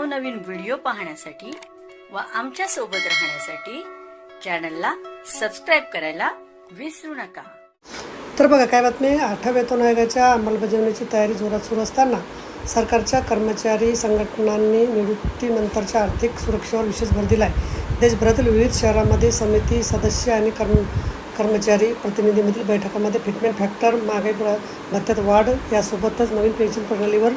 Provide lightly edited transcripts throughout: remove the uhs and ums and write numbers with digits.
नवनवीन व्हिडिओ पाहण्यासाठी व आमच्या सोबत राहण्यासाठी चॅनलला सबस्क्राइब करायला विसरू नका। तर बघा काय बातमी, 8व्या वेतन आयोगाच्या अंमलबजावणीची तयारी जोरात सुरू असताना सरकारच्या कर्मचारी संघटनांनी निवृत्तीनंतरच्या आर्थिक सुरक्षेवर विशेष भर दिला आहे। देशभरातील विविध शहरांमध्ये समिती सदस्य आणि कर्मचारी प्रतिनिधीमधील बैठकांमध्ये फिटमेंट फॅक्टर, महागाई भत्त्यात वाढ यासोबतच नवीन पेन्शन प्रणालीवर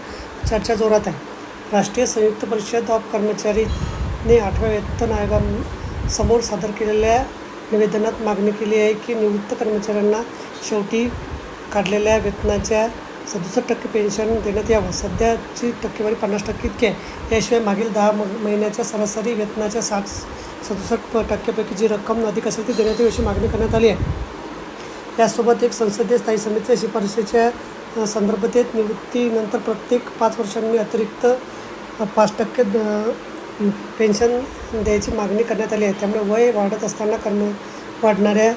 चर्चा जोरात आहे। राष्ट्रीय संयुक्त परिषद ऑफ कर्मचारीने 8व्या वेतन आयोगासमोर सादर केलेल्या निवेदनात मागणी केली आहे की निवृत्त कर्मचाऱ्यांना शेवटी काढलेल्या वेतनाच्या 67% पेन्शन देण्यात यावं। सध्याची टक्केवारी 50% इतकी आहे। याशिवाय मागील 10 महिन्याच्या सरासरी वेतनाच्या 67% जी रक्कम अधिक असेल ती देण्यात यावी अशी मागणी करण्यात आली आहे। यासोबत एक संसदीय स्थायी समितीच्या शिफारशीच्या संदर्भ देत निवृत्तीनंतर प्रत्येक 5 वर्षांनी अतिरिक्त 5% पेन्शन द्यायची मागणी करण्यात आली आहे। त्यामुळे वय वाढत असताना वाढणाऱ्या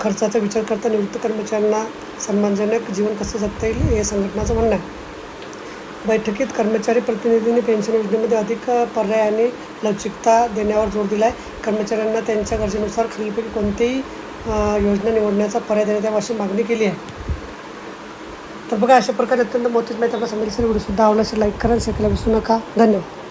खर्चाचा विचार करता निवृत्त कर्मचाऱ्यांना सन्मानजनक जीवन कसं जगता येईल हे संघटनाचं म्हणणं आहे। बैठकीत कर्मचारी प्रतिनिधींनी पेन्शन योजनेमध्ये अधिक पर्याय आणि लवचिकता देण्यावर जोर दिला आहे। कर्मचाऱ्यांना त्यांच्या गरजेनुसार खालीलपैकी कोणतीही योजना निवडण्याचा पर्याय देण्यात यावा अशी मागणी केली आहे। तर बघा, अशा प्रकारे अत्यंत महत्त्वाची माहिती आपल्या समोर व्हिडिओसुद्धा आवडला असेल लाईक करा, शेअर करायला विसरू नका। धन्यवाद।